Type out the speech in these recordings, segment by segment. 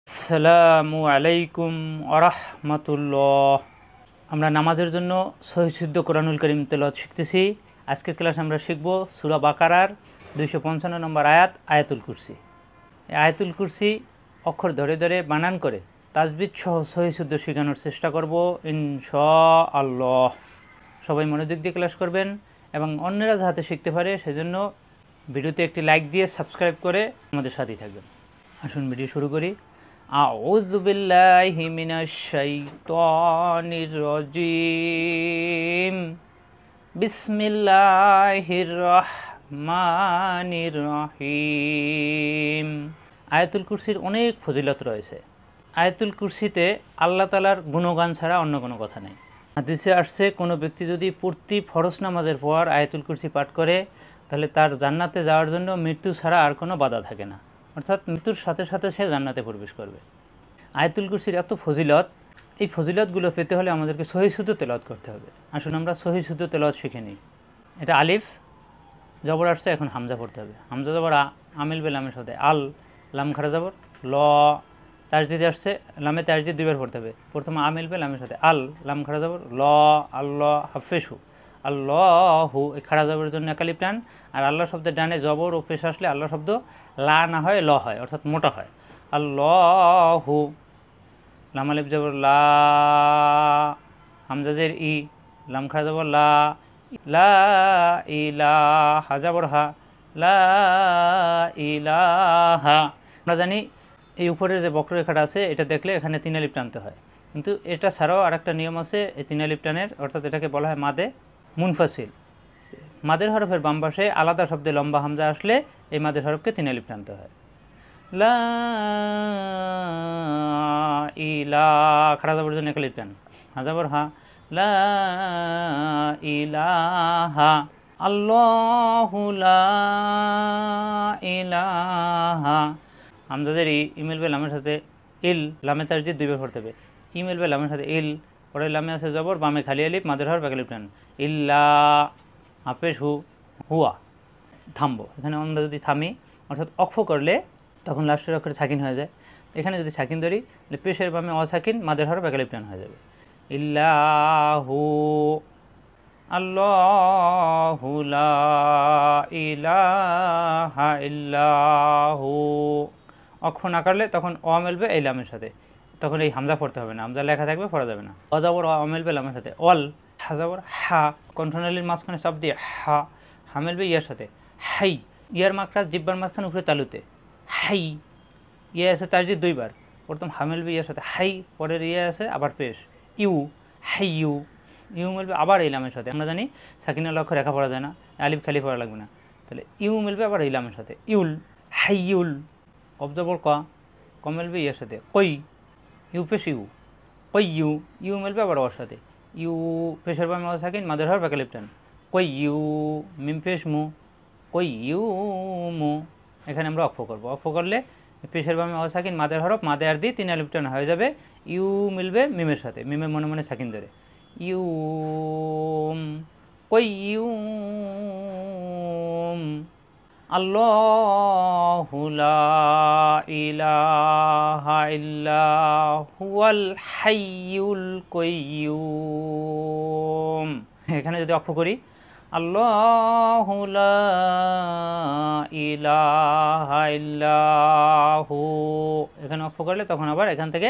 আসসালামু আলাইকুম আরহামাতুল্লাহ। আমরা নামাজের জন্য সহিশুদ্ধ কোরআনুল কারীম তেলাওয়াত শিখতেছি। আজকের ক্লাসে আমরা শিখব সূরা বাকারার 255 নম্বর আয়াতুল কুরসি। এই আয়াতুল কুরসি অক্ষর ধরে ধরে বানান করে তাজবিদ সহ সহিশুদ্ধ শেখানোর চেষ্টা করব ইনশাআল্লাহ। সবাই মনোযোগ দিয়ে ক্লাস করবেন এবং অন্যরা যাতে শিখতে পারে সেজন্য ভিডিওতে একটি লাইক দিয়ে সাবস্ক্রাইব করে আমাদের সাথেই থাকবেন। আসুন ভিডিও শুরু করি। আউযু বিল্লাহি মিনাশ শাইতানির রাজিম। বিসমিল্লাহির রহমানির রহিম। আয়াতুল কুরসির অনেক ফজিলত রয়েছে। আয়াতুল কুরসিতে আল্লাহ তাআলার গুণগান ছাড়া অন্য কোনো কথা নেই। হাদিসে আসছে কোনো ব্যক্তি যদি প্রতি ফরজ নামাজের পর আয়াতুল কুরসি পাঠ করে তাহলে তার জান্নাতে যাওয়ার জন্য মৃত্যু ছাড়া আর কোনো বাধা থাকে না, অর্থাৎ মৃত্যুর সাথে সাথে সে জান্নাতে প্রবেশ করবে। আয়াতুল কুরসির এত ফজিলত, এই ফজিলতগুলো পেতে হলে আমাদেরকে সহিশুদ্ধ তেলাওয়াত করতে হবে। আসুন আমরা সহিশুদ্ধ তেলাওয়াত শিখে নিই। এটা আলিফ জবর আসছে, এখন হামজা পড়তে হবে। হামজা জবর আমিল বে লামের সাথে আল, লাম খারা জবর ল, তাজদিদ আসছে, লামে তাজদিদ দুইবার পড়তে হবে। প্রথমে আমিল বে লামের সাথে আল, লাম খারা জবর ল, আল্লাহ হাফেশু, আল্লাহু, এই খাড়া জবরের জন্য একালিপ টান। আর আল্লাহ শব্দের ডানে জবর ও পেশ আসলে আল্লাহ শব্দ লা না হয় ল হয়, অর্থাৎ মোটা হয়। আল্লাহু, লাম আলিফ জবর লা, হামজাজের ই, লাম খাড়া জবর লা, লা ইলাহা জবর হা, লা ইলাহা। আমরা জানি এই উপরের যে বক্ররেখাটা আছে এটা দেখলে এখানে তিন আলিফ টানতে হয়, কিন্তু এটা ছাড়াও আরেকটা নিয়ম আছে এই তিন আলিফ টানের, অর্থাৎ এটাকে বলা হয় মাদে মুনফাসিল। মাদের হরফের বাম পাশে আলাদা শব্দে লম্বা হামজা আসলে এই মাদের হরফকে তিন আলিফ টানতে হয়। লা ইলাহা খাড়া জবর জন্য এক আলিফ টান, হাজাবর হা, লা ইলাহা, আল্লাহু লা ইলাহা। হামজাদের ইমেল বে লামের সাথে ইল, লামে তাজদিদ দুইবার পড়তে হবে। ইমেল বে লামের সাথে ইল, পরে লামে আছে জবর, বামে খালি আলিফ, মাদের হরফ এক আলিফ টান। ইল্লা হাফেজ হু, হুয়া। থামবো, এখানে আমরা যদি থামি অর্থাৎ অক্ষ করলে তখন লাস্টের অক্ষরে সাকিন হয়ে যায়। এখানে যদি সাকিন ধরি তাহলে পেশের বামে অসাকিন, মাদের হরফ এক আলিফ টান হয়ে যাবে। ইল্লাহু, আল্লাহু লা ইলাহা ইল্লাহু। অক্ষ না কাটলে তখন অ মেলবে এই লামের সাথে, তখন এই হামজা পড়তে হবে না, হামজা লেখা থাকবে, পড়া যাবে না। অজাবর অ মেলবে লামের সাথে অল, হাজাবর হা, কণ্ঠনালীর মাঝখানে সব দিয়ে হা, হা মেলবে ইয়ার সাথে হাই, ইয়ার মাকড়া জিব্বার মাঝখানে উপরে তালুতে হাই। ইয়ে আছে তাজদিদ দুইবার, প্রথম হা মেলবে ইয়ার সাথে হাই, পরের ইয়ে আছে আবার পেশ ইউ, হাই ইউ। ইউ মিলবে আবার এই লামের সাথে। আমরা জানি সাকিনা লক্ষ্য রেখা পড়া যায় না, আলিফ খালি পড়া লাগবে না, তাহলে ইউ মিলবে আবার এই লামের সাথে ইউল, হাই ইউল। অবজবর ক, ক মিলবে ইয়ার সাথে কই, ইউ পেশ ইউ, কই ইউ। ইউ মিলবে আবার ওর সাথে ইউ, পেশের বামে সাকিন, মাদের হরফ এক আলিফ টান, কই ইউ। মিম পেশ মু, কই ইউ মু। এখানে আমরা অক্ষ করবো, অক্ষ করলে পেশের বামে সাকিন, মাদের হরফ, মাদে আর দিয়ে তিন আলিফ টান হয়ে যাবে। ইউ মিলবে মিমের সাথে, মিমে মনে মনে সাকিন ধরে ইউম, কয়ুম, আল্লাহু লা ইলাহা ইল্লা হুয়াল হাইয়ুল কাইয়্যুম। এখানে যদি অক্ষ করি আল্লাহু লা ইলাহা ইল্লাহু, এখানে অক্ষ করলে তখন আবার এখান থেকে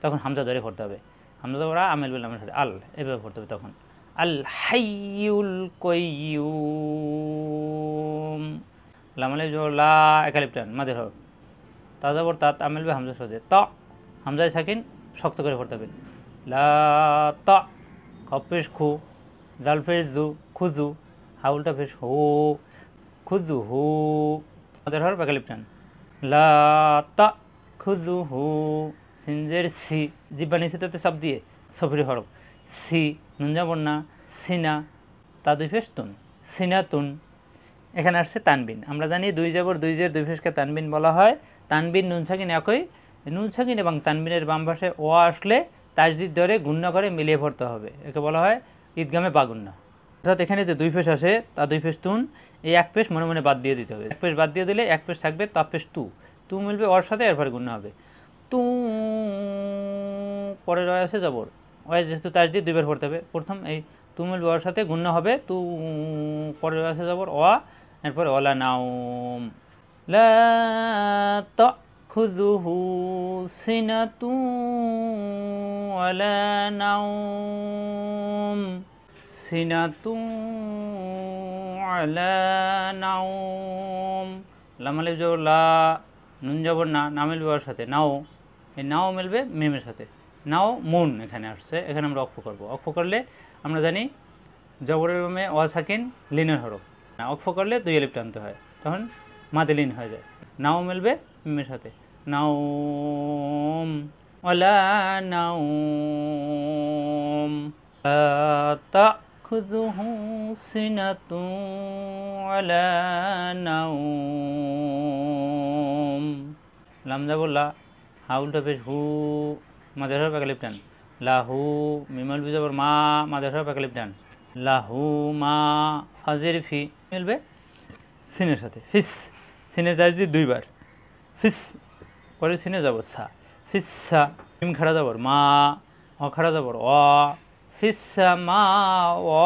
তখন হামজা ধরে পড়তে হবে। হামজা ওরা আমেল বিল লামের সাথে আল, এভাবে পড়তে হবে। তখন আল হাইয়ুল কাইয়্যুম, লাম আলিফ জবর লা, এক আলিফ টান, মাদের হরফ, তা জবর তাত, আমেল বে হামজা সাথে ত, হামজায় সাকিন শক্ত করে পড়তে হবে। লা ত, কফ পেশ খু, জাল পেশ জু, খুজু, হাউলটা পেশ হু, খুজু হু, মাদের হরফ এক আলিফ টান। লা ত খুজু হু, সিনজের সি, জিব্বা নিচেতে সব দিয়ে সফরি হরফ সি, নুন যাবর না, সিনা, তা দুই ফেস তুন, সিনা তুন। এখানে আসছে তানবিন। আমরা জানি দুই যাবর দুই জের দুই ফেসকে তানবিন বলা হয়। তানবিন নুন সাকিন একই, নুন সাকিন এবং তানবিনের বাম পাশে ও আসলে তাজদিদ ধরে গুণ্য করে মিলিয়ে পড়তে হবে, একে বলা হয় ঈদগামে বাগুন্না। অর্থাৎ এখানে যে দুই ফেস আসে তা দুই ফেস তুন, এই এক পেশ মনে মনে বাদ দিয়ে দিতে হবে। এক পেশ বাদ দিয়ে দিলে এক পেশ থাকবে তা পেশ তু, তু মিলবে ওর সাথে, এরপরে গুণ্য হবে তু পরে রয় আছে জবর, ওয়াই যেহেতু তার দিয়ে দুইবার পড়তে হবে। প্রথম এই তু মিলবে ওর সাথে, গুণ্য হবে তু, পরে রয় আছে জবর ওয়া, এরপরে ওলা নাউম। লা তাখুযুহু সিনাতু ওয়ালা নাউম, সিনাতু ওয়ালা নাউম। লাম আলিফ জবর লা, নুন জবর না, না মিলবে ওর সাথে নাও, এই নাও মিলবে মিমের সাথে, নাও মুন এখানে আসছে, এখানে আমরা অক্ষ করব। অক্ষ করলে আমরা জানি জবরের বামে ওয়া সাকিন লিনের হরফ, না অক্ষ করলে দুই আলিফ টানতে হয়, তখন মাদে লিন হয়ে যায়। নাও মিলবে মিমের সাথে, নাওম ওয়ালা নাওম। তাখুযুহু সিনাতু ওয়ালা নাওম। লাম জবর লা, হা উল্টা পেশ হু, মাদের হরফ এক আলিফ টান। লাহু, মিম আলিফ জবর মা, মাদের হরফ এক আলিফ টান। লাহু মা, ফাজের ফি মিলবে সিনের সাথে, ফিস, সিনের দাঁড় দিয়ে দুইবার, ফিস, পরে সিনে যাব সা, ফিসা, মিম খাড়া যাবর মা, অ খাড়া যাবর অ, ফিসা মা ও,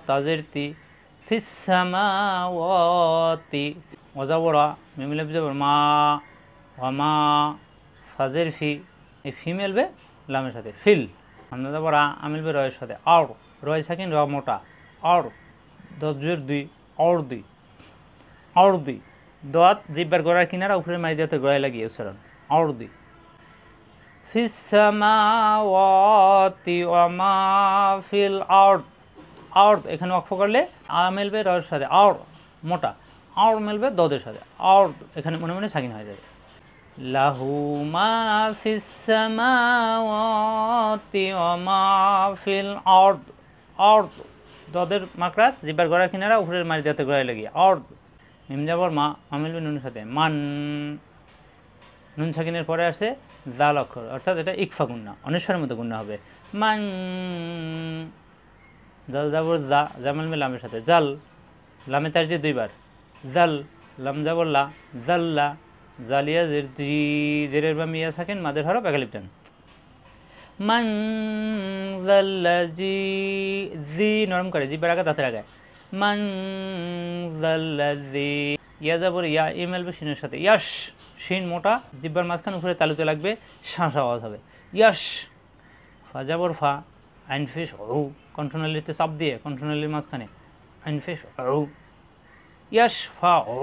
তাজের তি, ফিসা মা ও তি, ও যাবর আ, মিম আলিফ জবর মা, মা, ফাজের ফি, এই ফি মিলবে লামের সাথে, ফিল। আমরা যাবর আ মিলবে রয়ের সাথে, আর রয় সাকিন র মোটা, আর 10 জোর 2, আর 2, আর 2, দোয়াত জিব্বার গড়ার কিনারা উপরে মারি দিতে গড়ায় লাগিয়ে উচ্চারণ, আর 2। ফিস সামাওয়াতি ওয়া মা ফিল আরদ, আরদ এখানে ওয়াকফ করলে আ মিলবে রয়ের সাথে, আর মোটা, আর মিলবে দদের সাথে, আর এখানে মনে মনে সাকিন হয়ে যাবে। লাহু মা ফিস সামাওয়াতি ওয়া মা ফিল আরদ, আরদ দদের মাকরাস জিব্বার গড়ার কিনারা উপরের মারি দিতে গড়ায় লাগিয়ে, আরদ। মিম জবর মা, মিলবে নুনের সাথে, মান, নুন সাকিনের পরে আসে জাল অক্ষর, অর্থাৎ এটা ইকফা গুন্না, অনেশ্বরের মতো গুন্না হবে, মান। জাল জাবর জা, জা মিলবে লামের সাথে, জাল, লামে তার যে দুইবার, জাল, লাম জাবর লা, জাল্লা, জালিয়া জের জি, জেরের বা মিয়া সাকিন মাদের হরফ এক আলিফ টান, মান জাল্লাজি, জি নরম করে জিব্বার আগে দাঁতের আগায়, মান জাল্লাজি। ইয়া যাবর ইয়া, ই মিলবে শিনের সাথে, ইয়াস, শিন মোটা, জিব্বার মাঝখান উপরে তালুতে লাগবে, শাঁস আওয়াজ হবে, ইয়াস। ফা যাবর ফা, আইন ফেস ও, কণ্ঠনালীতে চাপ দিয়ে কণ্ঠনালীর মাঝখানে, আইন ফেস ও, ইয়াস ফা ও,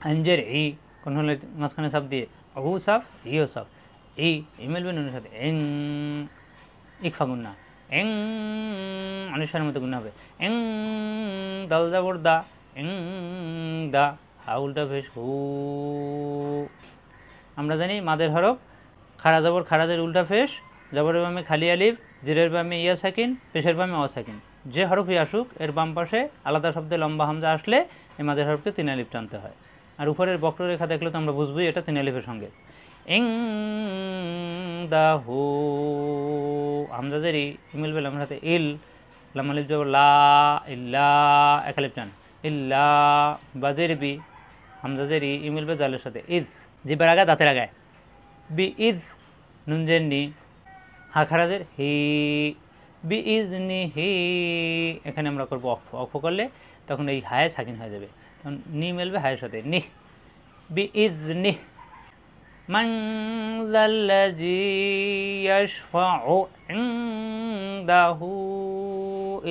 আইনজের ই, কণ্ঠনালীর মাঝখানে চাপ দিয়ে, ও সাফ ইও সাফ, ই মিলবে নুনের সাথে, এং, ইকফা গুন্না, এং অনুসারের মতো গুন্না হবে, এং। দাল যাবর দা, এং দা, হা উল্টা ফেস হু। আমরা জানি মাদের হরফ খাড়া জবর, খাড়াদের উল্টা ফেস, জবরের বামে খালি আলিফ, জিরের বামে ইয়া সাকিন, পেশের বামে অ সাকিন, যে হরফই আসুক এর বাম পাশে আলাদা শব্দে লম্বা হামজা আসলে এই মাদের হরফকে 3 আলিফ টানতে হয়। আর উপরের বক্ররেখা দেখলে তো আমরা বুঝবই এটা 3 আলিফের সঙ্গে। ইং দা হু, হামজা জেরি মিলবে লামের সাথে, ইল, লাম আলিফ জবর লা, ইল্লা এক আলিফ টান, ইল্লা, বাজের বি, হামজা জেরি ই মিলবে জালের সাথে, ইজ, জিব্বার আগায় দাঁতের আগায়, বি ইজ, নুন জের নি, হা খারাজের হি, বি ইজ নি হি, এখানে আমরা করবো অক্ষ, অক্ষ করলে তখন এই হায় সাকিন হয়ে যাবে, তখন নি মিলবে হায়ের সাথে, নিহ, বি ইজ নিহ। মান যাল্লাযী ইয়াশফাউ ইনদাহু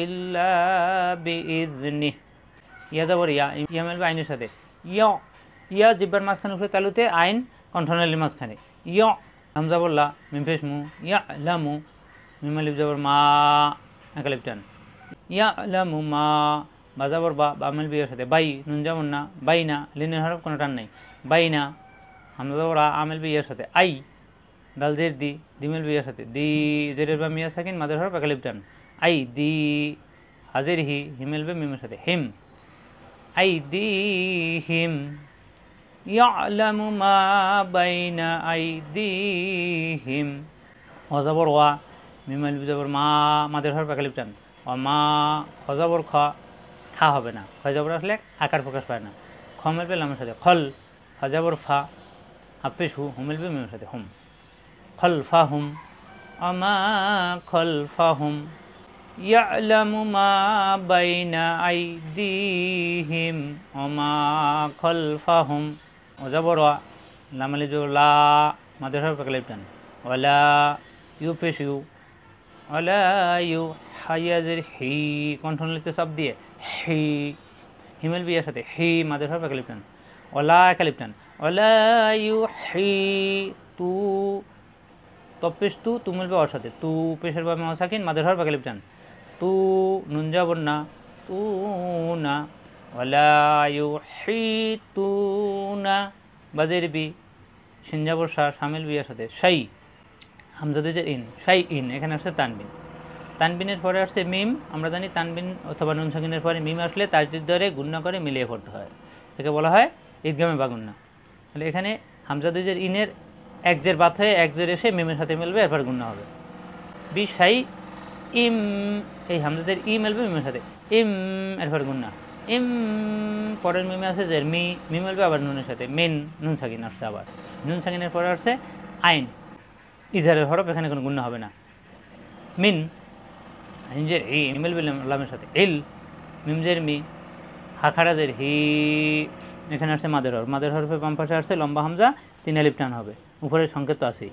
ইল্লা বিইযনিহ। ইয়া যাবর ইয়া, ইয়া মিলবে আইনের সাথে, ইয়া, ইয়া জিব্বার মাঝখানে উপরে তালুতে, আইন কণ্ঠনালীর মাঝখানে, ইয়া। হামজা বললা, মিম পেশ মু, ইয়া লামু, মিম আলিফ যাবর মা, এক আলিফ টান, ইয়া লামু মা। বা যাবর বা, বা মিলবে ইয়ার সাথে, বাই, নুন যাবর না, বাই না, লিনের হরফ কোনো টান নাই, বাই না। হামজা যাবর আ মিলবে ইয়ার সাথে, আই, দাল জের দি, দি মিলবে ইয়ার সাথে, দি, জেরের বা মিয়া সাকিন মাদের হরফ এক আলিফ টান, আই দি, হাজের হি, হি মিলবে মিমের সাথে, হিম, আই দি হিম। ইয়ালামু মা বাইনা আইদিহিম। অজাবর ওয়া, মিম আলিফ যাবর মা, মাদের হরফ এক আলিফ টান, ও মা। খজাবর খ, খা হবে না, খজাবর আসলে আকার প্রকাশ পায় না, খ মিলবে লামের সাথে, খল। হজাবর ফা, হাফেশ হু, হুম মিলবে মিমের সাথে, হুম, খল ফা হুম। আমা খলফাহুম ইয়ালামু মা বাইনা আইদিহিম আমা খলফাহুম অজবর লামালি লা মাদের হরফ এক আলিফ টান ওয়ালা ইউ পেশ ইউ ওয়ালা ইউ হাইয়াজের হি কণ্ঠনলিতে চাপ দিয়ে হি হিমেল বিয়ার সাথে হি মাদের হরফ এক আলিফ টান ওলা এক আলিফ টান ওলা ইউ হি তু তপেশ তু মিলবে ওর সাথে তু পেশের বা সাকিন মাদের হরফ এক আলিফ টান তু নুন যাবর না তু না ওলা ইউ হি তু না বাজের বি সিনজাবর শাহ শামিল বিয়ার সাথে শাই হামজাদের ইন শাই ইন এখানে আসছে তানবিন তানবিনের পরে আসছে মিম আমরা জানি তানবিন অথবা নুন সাকিনের পরে মিম আসলে তাজদিদ ধরে গুণনা করে মিলিয়ে পড়তে হয় একে বলা হয় ঈদগামে বা গুণনা। তাহলে এখানে হামজাদের ইনের এক জের বাত হয়ে এক জের এসে মিমের সাথে মিলবে এরপর গুণনা হবে বি শাই ইম এই হামজাদের ই মিলবে মিমের সাথে ইম এরপর গুণনা ইম পরের মিমে আছে জের মি মিলবে আবার নুনের সাথে মিন নুন সাকিন আসছে আবার নুন সাকিনের পরে আসছে আইন ইজহারের হরফ এখানে কোনো গুণনা হবে না মিন আইনজের ই মিলবে লামের সাথে ইল মিমজের মি হাখারাজের হি এখানে আসছে মাদের হরফ মাদের হরফে বাম পাশে আসছে লম্বা হামজা 3 আলিফ টান হবে উপরের সংকেত তো আছেই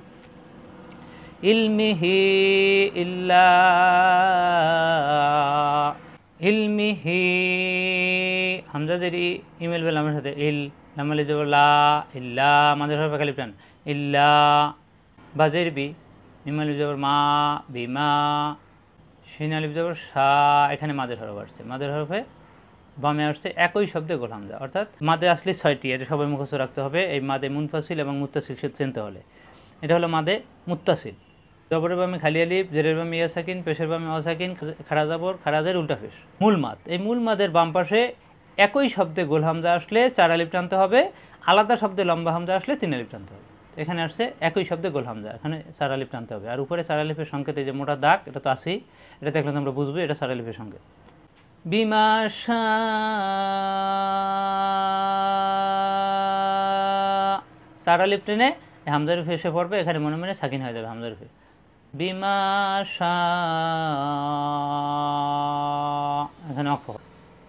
ইলমিহি ইল্লা ইলমিহি হামজাদের ই মিলবে লামের সাথে ইল লামালি যাব লা ইল্লা মাদের হরফ এক আলিফ টান ইল্লা বাজের বি মিমালি যাবর মা বিমা শিন আলিফ যাবর সা এখানে মাদের হরফ আসছে মাদের হরফে বামে আসছে একই শব্দে গোল হামজা অর্থাৎ মাদে আসলে 6টি এটা সবাই মুখস্থ রাখতে হবে এই মাদে মুনফাসিল এবং মুত্তাসিল চিনতে হলে এটা হলো মাদে মুত্তাসিল জবরের বামে খালি আলিফ জেরের বামে ইয়া সাকিন পেশের বামে অসাকিন খাড়া যাবর খাড়াজের উল্টা পেশ মূল মাদ এই মূল মাদের বাম পাশে একই শব্দে গোল হামজা আসলে 4 আলিফ টানতে হবে আলাদা শব্দে লম্বা হামজা আসলে 3 আলিফ টানতে হবে এখানে আসছে একই শব্দে গোল হামজা এখানে 4 আলিফ টানতে হবে আর উপরে 4 আলিফের সংকেত এই যে মোটা দাগ এটা তো আসেই এটা দেখলে আমরা বুঝবো এটা 4 আলিফের সংকেত বিমা শা 4 আলিফ টেনে হামজার উপরে এসে পড়বে এখানে মনে মনে সাকিন হয়ে যাবে হামজার উপরে বিমা শা এখানে অক্ষ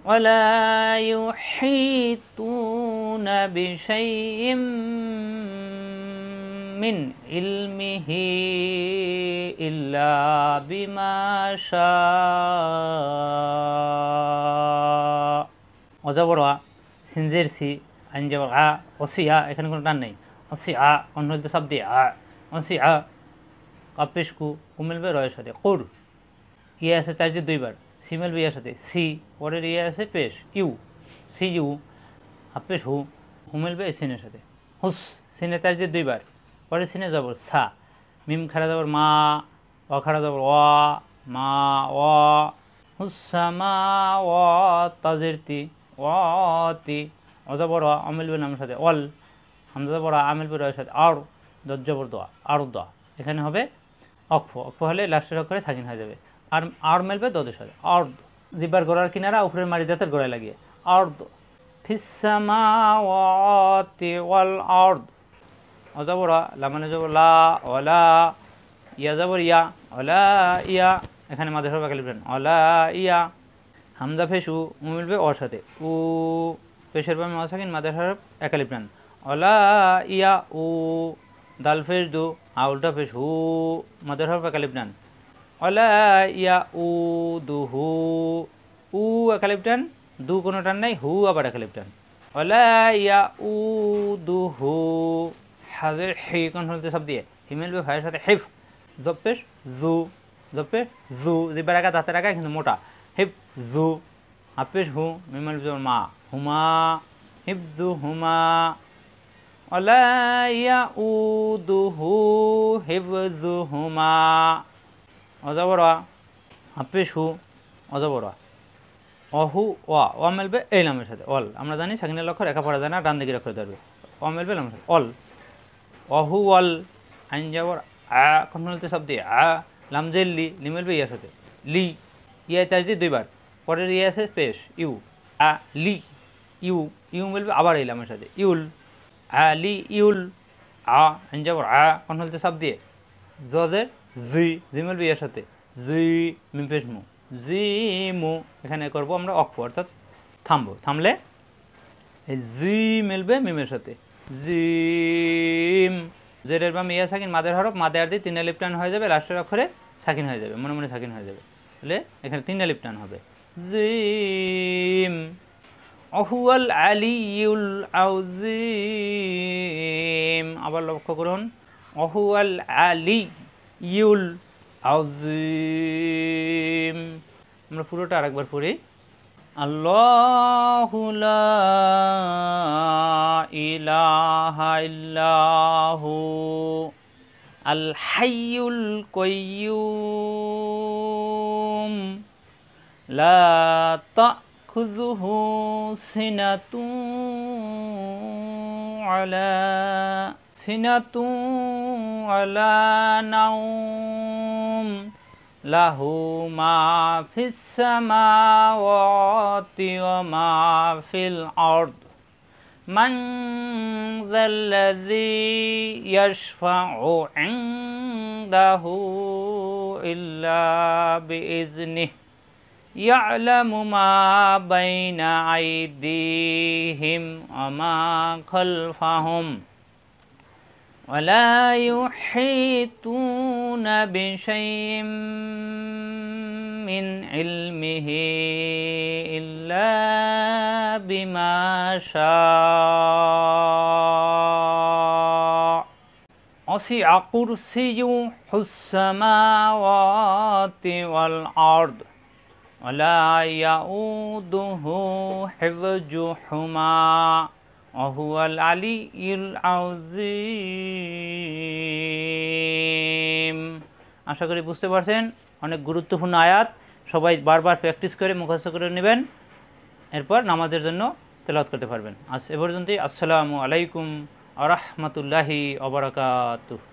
ওয়ালা ইউহিতুনা বিশাইইম মিন ইলমিহি ইল্লা বিমা শা অজবর সিনজের সি আইন যাবর আ অসিয়া এখানে কোনো টান নেই অসিয়া অন্য সব দিয়ে অসিয়া কাপেশকু কুমিলবে রয়ের সাথে কুর ইয়ে আছে তার যে 2 বার সি মিলবে ইয়ার সাথে সি পরের ইয়ে আছে পেশ ইউ সি ইউ হাপেশ হু মিলবে সিনের সাথে হুস সিনে তার যে 2 বার পরের সিনে যাবর সা মিম খাড়া যাবর মা অ খাড়া যাবর মা হুসামা তাজের তি তি অজবর অমিলবে নামের সাথে অল হামজা বড় আমিলবে রয়ের সাথে আর দজ্জবর দোয়া আর দোয়া এখানে হবে অক্ষ হলে লাস্টের অক্ষরে সাকিন হয়ে যাবে আর আর মেলবে দদের সাথে অর্ধ জিব্বার গোড়ার কিনারা উপরের মারি দাঁতের গোড়ায় লাগিয়ে অর্ধ ফিসামাওয়াতি ওয়াল আরদ অজবর লামানে যাব লা ওয়ালা ইয়া যাবর ইয়া ওয়ালা ইয়া এখানে মাদের হরফ এক আলিফ টান ওয়ালা ইয়া হামজা ফেস উ মিলবে ওর সাথে উ পেশের বামে অসাকিন মাদের হরফ এক আলিফ টান ওয়ালা ইয়া উ দাল ফেস দু উল্টা ফেস হু মাদের হরফ এক আলিফ টান ওয়ালা ইয়া উ দু হু উ এক আলিফ টান দু কোনো টান নাই হু আবার এক আলিফ টান ওয়ালা ইয়া উ দু হু হাজের হি কোন হলতে সব দিয়ে হিমেলবে ভাইয়ের সাথে হিফ জপেশ জু জপেশ জু জিব্বার আগা দাঁতের আগা কিন্তু মোটা হিফ জু হাফেশ হু মিমেল মা হুমা হিফ জু হুমা ওয়ালা ইয়া উ দু হু হিফ জু হুমা অজবর হাফেশ হু অজবর অহু ওয়া মেলবে এই নামের সাথে অল আমরা জানি সাকিনের অক্ষর একা পড়া যায় না ডান দিকের অক্ষর ধরবে অ মেলবে নামের সাথে অল অহু অল আইন যাবর কোন বলতে সব দিয়ে লামজেল লি মেলবে ইয়ার সাথে লি ইয়া তার দিয়ে 2 বার পরের ইয়ে আছে পেশ ইউ লি ইউ মেলবে আবার এই লামের সাথে ইউল লি ইউল আইন যাবর কোন বলতে সব দিয়ে জজের জি, জি মিলবে এর সাথে, জি মিম পেশ মু, জি মু। এখানে করব আমরা অক্ষ, অর্থাৎ থামবো, থামলে এই জি মিলবে মিমের সাথে, জিম। জেরের বাম ইয়া সাকিন মাদের হরফ, মাদে আর দিয়ে 3 আলিফ টান হয়ে যাবে, লাস্টের অক্ষরে সাকিন হয়ে যাবে, মনে মনে সাকিন হয়ে যাবে, তাহলে এখানে 3 আলিফ টান হবে, জিম। অহুয়াল আলিউল আযীম, আবার লক্ষ্য করুন, অহুয়াল আলিউল আযীম। আমরা পুরোটা আরেকবার পড়ি। আল্লাহু লা ইলাহা ইল্লাহু আল হাইয়ুল কাইয়্যুম লা তাখুযুহু সিনাতুন আলা নাওম লাহু মা ফিস সামাওয়াতি ওয়া মা ফিল আরদ মান যাল্লাযী ইয়াশফাউ ইনদাহু ইল্লা বিইজনিহি ইয়ালামু মা বাইনা আইদিহিম ওয়া মা খালফাহুম ولا يحيطون بشيء من علمه إلا بما شاء وسع كرسيه السماوات والأرض ولا يؤوده حفظهما ওহুয়াল আলিয়্যুল আযীম। আশা করি বুঝতে পারছেন, অনেক গুরুত্বপূর্ণ আয়াত, সবাই বারবার প্র্যাকটিস করে মুখস্থ করে নেবেন, এরপর নামাজের জন্য তেলাওয়াত করতে পারবেন। আজ এ পর্যন্তই। আসসালামু আলাইকুম ওয়া রাহমাতুল্লাহি ওয়া বারাকাতুহু।